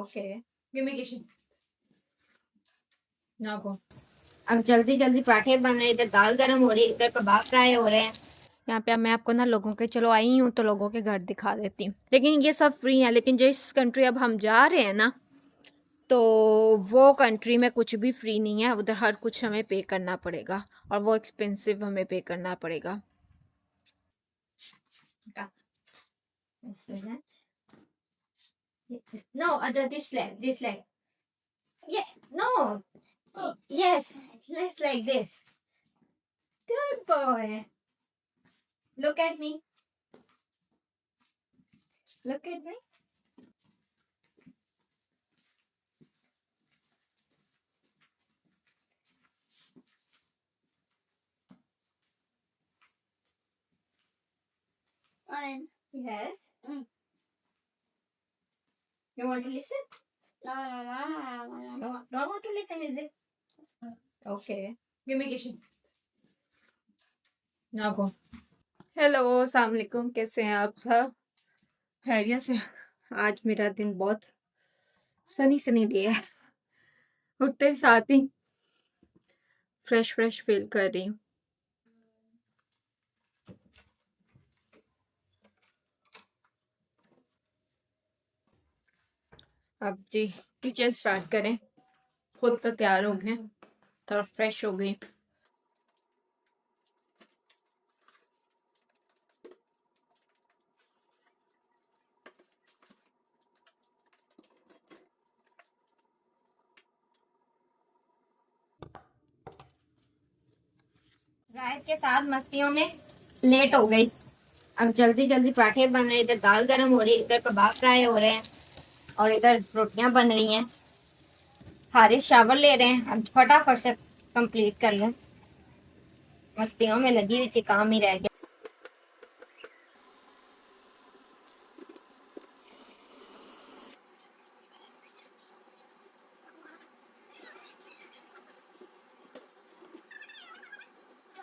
Okay. Give me kitchen. Now go. अब जल्दी जल्दी पराठे बन रहे, इधर दाल गरम हो रही है, इधर कबाब फ्राई हो रहे हैं। यहाँ पे अब मैं आपको ना लोगों के, चलो आई हूँ तो लोगों के घर दिखा देती हूँ। लेकिन ये सब फ्री है, लेकिन जिस कंट्री अब हम जा रहे हैं ना, तो वो कंट्री में कुछ भी फ्री नहीं है। उधर हर कुछ हमें पे करना पड़ेगा, और वो एक्सपेंसिव हमें पे करना पड़ेगा। No, this leg. Yeah, no. Yes, let's like this. Good boy. Look at me. Look at me. Fine. Yes. You want to listen? No. Don't want to listen music. Okay. Give me kitchen. Now go. Hello, अस्सलाम वालेकुम। कैसे हैं आप सब? खैरियत से? आज मेरा दिन बहुत सनी डे है। उठते साथ ही फ्रेश फील कर रही हूँ। अब जी किचन स्टार्ट करें। खुद तो तैयार हो गए, थोड़ा फ्रेश हो गई। रात के साथ मस्तियों में लेट हो गई। अब जल्दी जल्दी पराठे बन रहे, इधर दाल गरम हो रही है, इधर कबाब फ्राई हो रहे हैं, और इधर रोटियां बन रही हैं। हारिस शावर ले रहे हैं, अब फटाफट से कंप्लीट कर लें। मस्तियों में लगी हुई थी, काम ही रह गया।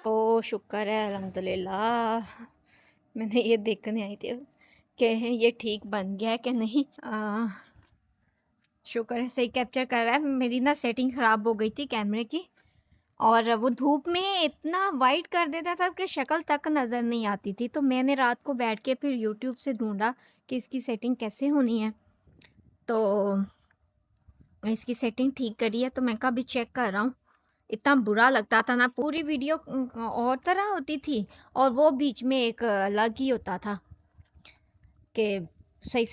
ओ शुक्र है, अल्हम्दुलिल्लाह। मैंने ये देखने आई थी कि ये ठीक बन गया है कि नहीं। शुक्र है सही कैप्चर कर रहा है। मेरी ना सेटिंग ख़राब हो गई थी कैमरे की, और वो धूप में इतना वाइट कर देता था कि शक्ल तक नज़र नहीं आती थी। तो मैंने रात को बैठ के फिर यूट्यूब से ढूंढा कि इसकी सेटिंग कैसे होनी है। तो इसकी सेटिंग ठीक करी है, तो मैं कहा अभी चेक कर रहा हूँ। इतना बुरा लगता था ना, पूरी वीडियो और तरह होती थी, और वो बीच में एक अलग ही होता था कि सही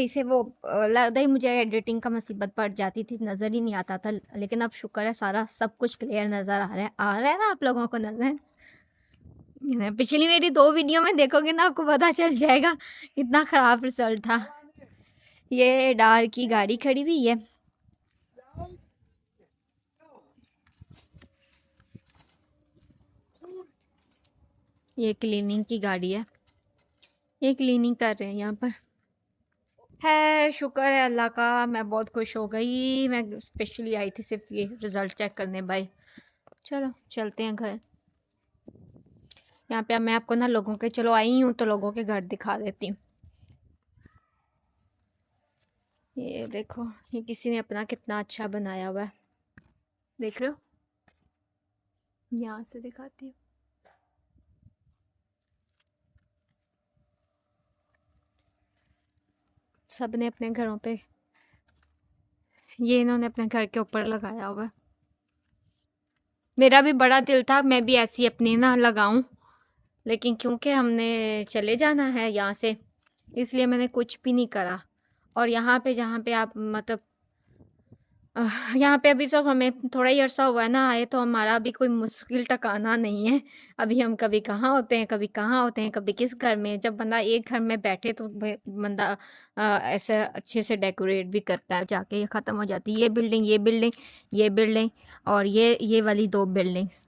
से वो लगता ही मुझे एडिटिंग का मुसीबत पड़ जाती थी, नज़र ही नहीं आता था। लेकिन अब शुक्र है सारा सब कुछ क्लियर नज़र आ रहा है ना आप लोगों को नज़र। पिछली मेरी 2 वीडियो में देखोगे ना, आपको पता चल जाएगा इतना ख़राब रिजल्ट था। ये डार की गाड़ी खड़ी हुई है। ये क्लीनिंग की गाड़ी है, ये क्लीनिंग कर रहे हैं यहाँ पर। है शुक्र है अल्लाह का, मैं बहुत खुश हो गई। मैं स्पेशली आई थी सिर्फ ये रिज़ल्ट चेक करने भाई। चलो चलते हैं घर। यहाँ पे अब मैं आपको ना लोगों के, चलो आई हूँ तो लोगों के घर दिखा देती हूँ। ये देखो, ये किसी ने अपना कितना अच्छा बनाया हुआ है, देख रहे हो? यहाँ से दिखाती हूँ। सब ने अपने घरों पे, ये इन्होंने अपने घर के ऊपर लगाया हुआ है। मेरा भी बड़ा दिल था मैं भी ऐसी अपनी ना लगाऊं, लेकिन क्योंकि हमने चले जाना है यहाँ से, इसलिए मैंने कुछ भी नहीं करा। और यहाँ पे जहाँ पे आप मतलब यहाँ पे अभी सब हमें थोड़ा ही अरसा हुआ है ना आए, तो हमारा अभी कोई मुश्किल ठिकाना नहीं है। अभी हम कभी कहाँ होते हैं, कभी कहाँ होते हैं, कभी किस घर में। जब बंदा एक घर में बैठे तो बंदा ऐसे अच्छे से डेकोरेट भी करता है। जाके ये ख़त्म हो जाती है, ये बिल्डिंग, ये बिल्डिंग, ये बिल्डिंग, और ये वाली 2 बिल्डिंग्स,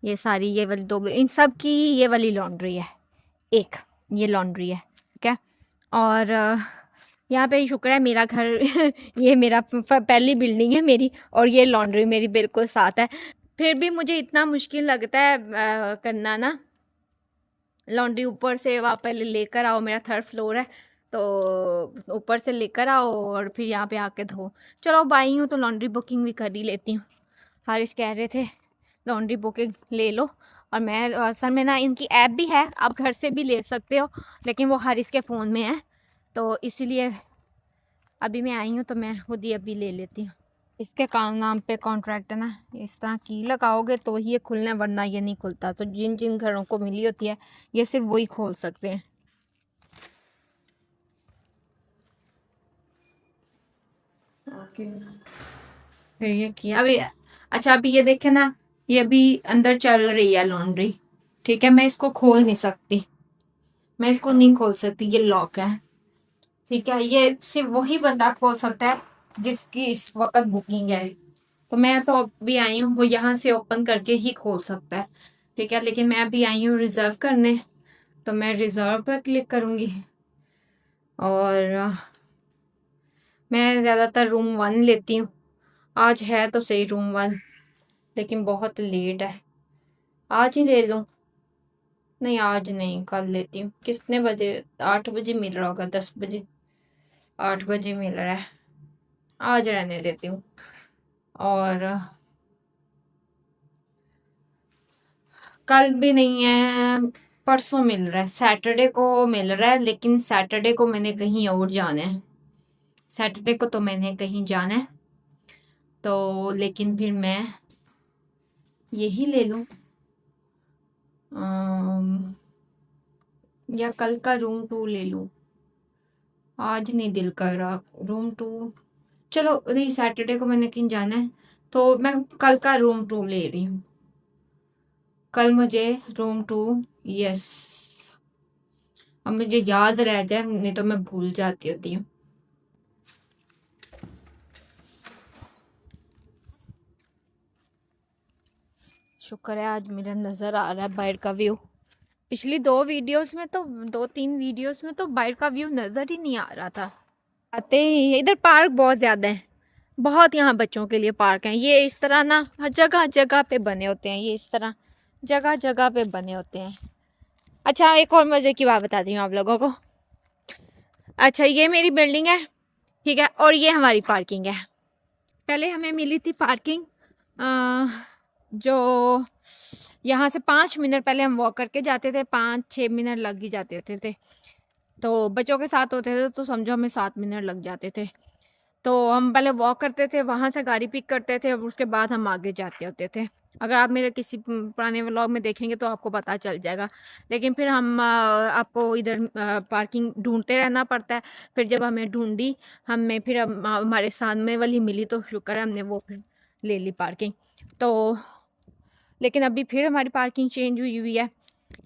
ये सारी, ये वाली 2 इन सब की ये वाली लॉन्ड्री है। एक ये लॉन्ड्री है, ठीक है। और यहाँ पे शुक्र है मेरा घर ये मेरा पहली बिल्डिंग है मेरी, और ये लॉन्ड्री मेरी बिल्कुल साथ है। फिर भी मुझे इतना मुश्किल लगता है करना ना, लॉन्ड्री ऊपर से वहाँ पहले लेकर आओ, मेरा 3rd फ्लोर है, तो ऊपर से लेकर आओ और फिर यहाँ पे आके धो। चलो अब आई हूँ तो लॉन्ड्री बुकिंग भी कर ही लेती हूँ। हारिस कह रहे थे लॉन्ड्री बुकिंग ले लो, और मैं असल में ना इनकी ऐप भी है, आप घर से भी ले सकते हो, लेकिन वो हारिस के फ़ोन में है, तो इसीलिए अभी मैं आई हूँ तो मैं खुद ही अभी ले लेती हूँ। इसके काम नाम पे कॉन्ट्रैक्ट है ना, इस तरह की लगाओगे तो ये खुलना, वरना ये नहीं खुलता। तो जिन जिन घरों को मिली होती है ये सिर्फ वही खोल सकते हैं। ओके, फिर ये किया अभी। अच्छा अभी ये देखे ना, ये अभी अंदर चल रही है लॉन्ड्री, ठीक है, मैं इसको खोल नहीं सकती, मैं इसको नहीं खोल सकती, ये लॉक है, ठीक है। ये सिर्फ वही बंदा खोल सकता है जिसकी इस वक्त बुकिंग है। तो मैं तो अभी आई हूँ, वो यहाँ से ओपन करके ही खोल सकता है, ठीक है, लेकिन मैं अभी आई हूँ रिजर्व करने, तो मैं रिजर्व पर क्लिक करूँगी और मैं ज़्यादातर रूम 1 लेती हूँ। आज है तो सही रूम 1, लेकिन बहुत लेट है, आज ही ले लूँ। नहीं आज नहीं, कल लेती हूँ। कितने बजे? 8 बजे मिल रहा होगा, 10 बजे, 8 बजे मिल रहा है, आज रहने देती हूँ। और कल भी नहीं है, परसों मिल रहा है, सैटरडे को मिल रहा है, लेकिन सैटरडे को मैंने कहीं और जाना है, सैटरडे को तो मैंने कहीं जाना है, तो लेकिन फिर मैं यही ले लूँ या कल का रूम 2 ले लूँ। आज नहीं दिल कर रहा रूम 2, चलो नहीं, सैटरडे को मैंने कहीं जाना है, तो मैं कल का रूम 2 ले रही हूँ। कल मुझे रूम 2, यस, अब मुझे याद रह जाए, नहीं तो मैं भूल जाती होती हूँ। शुक्र है आज मेरा नज़र आ रहा है बाहर का व्यू। पिछली 2 वीडियोस में तो 2-3 वीडियोस में तो बाहर का व्यू नज़र ही नहीं आ रहा था। आते ही इधर पार्क बहुत ज़्यादा है, बहुत यहाँ बच्चों के लिए पार्क हैं। ये इस तरह ना जगह जगह पे बने होते हैं, ये इस तरह जगह जगह पे बने होते हैं। अच्छा एक और मज़े की बात बताती हूँ आप लोगों को। अच्छा ये मेरी बिल्डिंग है, ठीक है, और ये हमारी पार्किंग है। पहले हमें मिली थी पार्किंग, जो यहाँ से 5 मिनट पहले हम वॉक करके जाते थे, 5-6 मिनट लग ही जाते थे। तो बच्चों के साथ होते थे तो समझो हमें 7 मिनट लग जाते थे। तो हम पहले वॉक करते थे, वहाँ से गाड़ी पिक करते थे और उसके बाद हम आगे जाते होते थे। अगर आप मेरे किसी पुराने व्लॉग में देखेंगे तो आपको पता चल जाएगा। लेकिन फिर हम आपको इधर पार्किंग ढूँढते रहना पड़ता है। फिर जब हमें ढूँढी, हमें फिर हमारे सामने वाली मिली तो शुक्र है हमने वो फिर ले ली पार्किंग। तो लेकिन अभी फिर हमारी पार्किंग चेंज हुई है,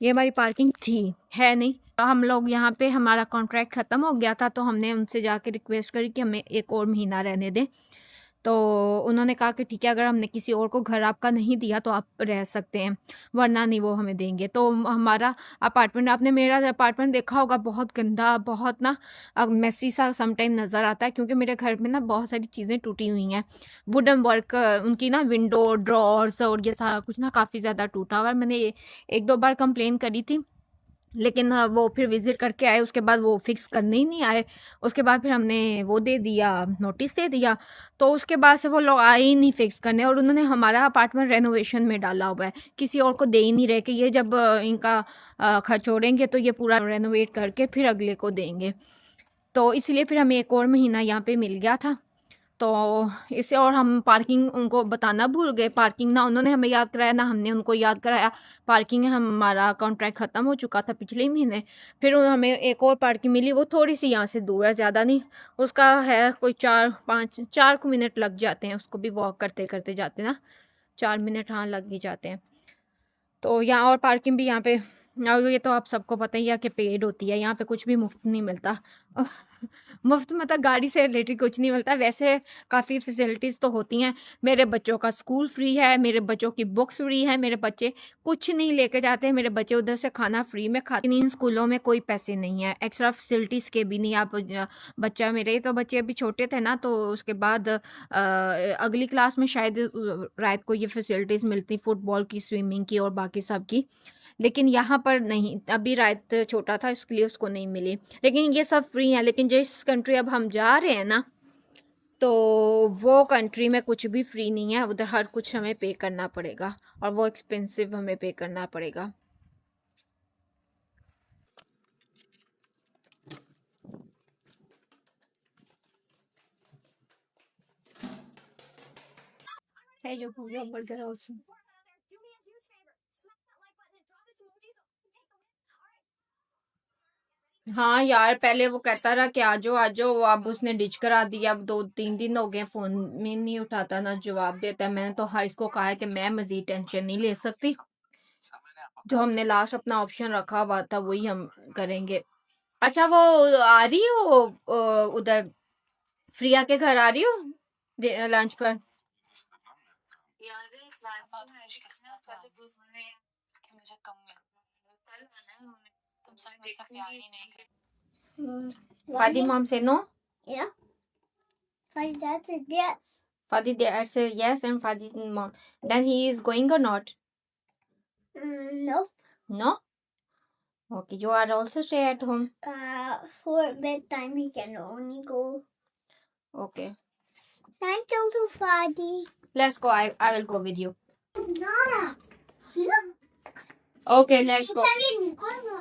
ये हमारी पार्किंग थी, है नहीं। हम लोग यहाँ पे हमारा कॉन्ट्रैक्ट ख़त्म हो गया था, तो हमने उनसे जाके रिक्वेस्ट करी कि हमें 1 और महीना रहने दें। तो उन्होंने कहा कि ठीक है, अगर हमने किसी और को घर आपका नहीं दिया तो आप रह सकते हैं, वरना नहीं वो हमें देंगे। तो हमारा अपार्टमेंट, आपने मेरा अपार्टमेंट देखा होगा, बहुत गंदा, बहुत ना मेसी सा समटाइम नज़र आता है, क्योंकि मेरे घर में ना बहुत सारी चीज़ें टूटी हुई हैं। वुडन वर्क, उनकी ना विंडो, ड्रॉर्स और ये सारा कुछ ना काफ़ी ज़्यादा टूटा हुआ है। मैंने 1-2 बार कंप्लेन करी थी, लेकिन वो फिर विज़िट करके आए, उसके बाद वो फिक्स करने ही नहीं आए। उसके बाद फिर हमने वो दे दिया, नोटिस दे दिया, तो उसके बाद से वो लोग आए ही नहीं फिक्स करने, और उन्होंने हमारा अपार्टमेंट रेनोवेशन में डाला हुआ है। किसी और को दे ही नहीं रहे कि ये जब इनका खर्चोड़ेंगे तो ये पूरा रेनोवेट करके फिर अगले को देंगे। तो इसलिए फिर हमें 1 और महीना यहाँ पे मिल गया था। तो इससे, और हम पार्किंग उनको बताना भूल गए, पार्किंग ना उन्होंने हमें याद कराया ना हमने उनको याद कराया। पार्किंग हमारा कॉन्ट्रैक्ट ख़त्म हो चुका था पिछले महीने, फिर हमें 1 और पार्किंग मिली, वो थोड़ी-सी यहाँ से दूर है, ज़्यादा नहीं, उसका है कोई 4 को मिनट लग जाते हैं, उसको भी वॉक करते-करते जाते ना 4 मिनट हाँ लग ही जाते हैं। तो यहाँ और पार्किंग भी यहाँ पे, और ये तो आप सबको पता ही है कि पेड होती है, यहाँ पे कुछ भी मुफ्त नहीं मिलता। मुफ्त मतलब गाड़ी से रिलेटेड कुछ नहीं मिलता। वैसे काफ़ी फैसिलिटीज़ तो होती हैं। मेरे बच्चों का स्कूल फ्री है, मेरे बच्चों की बुक्स फ्री है, मेरे बच्चे कुछ नहीं लेके जाते हैं, मेरे बच्चे उधर से खाना फ्री में खाते हैं। इन स्कूलों में कोई पैसे नहीं है, एक्स्ट्रा फैसिलिटीज़ के भी नहीं। आप बच्चा मेरे तो बच्चे अभी छोटे थे ना, तो उसके बाद अगली क्लास में शायद रात को ये फैसिलिटीज़ मिलती, फुटबॉल की, स्विमिंग की और बाकी सब की। लेकिन यहाँ पर नहीं, अभी रात छोटा था इसलिए उसको नहीं मिली। लेकिन ये सब फ्री है। लेकिन जिस कंट्री अब हम जा रहे हैं ना, तो वो कंट्री में कुछ भी फ्री नहीं है। उधर हर कुछ हमें पे करना पड़ेगा और वो एक्सपेंसिव हमें पे करना पड़ेगा। है जो पूरा बर्गर also। हाँ यार, पहले वो कहता रहा कि आ जाओ, अब उसने डिच करा दिया। अब 2-3 दिन हो गए, फोन में नहीं उठाता, ना जवाब देता। मैंने तो हर इसको कहा है कि मैं मजीद टेंशन नहीं ले सकती, जो हमने लास्ट अपना ऑप्शन रखा हुआ था वही हम करेंगे। अच्छा, वो आ रही हो उधर फ्रिया के घर आ रही हो लंच पर? Fadi mom say no? Yeah. Fadi dad said yes. Fadi dad said yes and Fadi mom. Then he is going or not? No. No? Okay, you are also stay at home. For bedtime he can only go. Okay. Thank you to Fadi. Let's go. I will go with you. Nada. Okay, let's go. Está bien, ¿cuándo?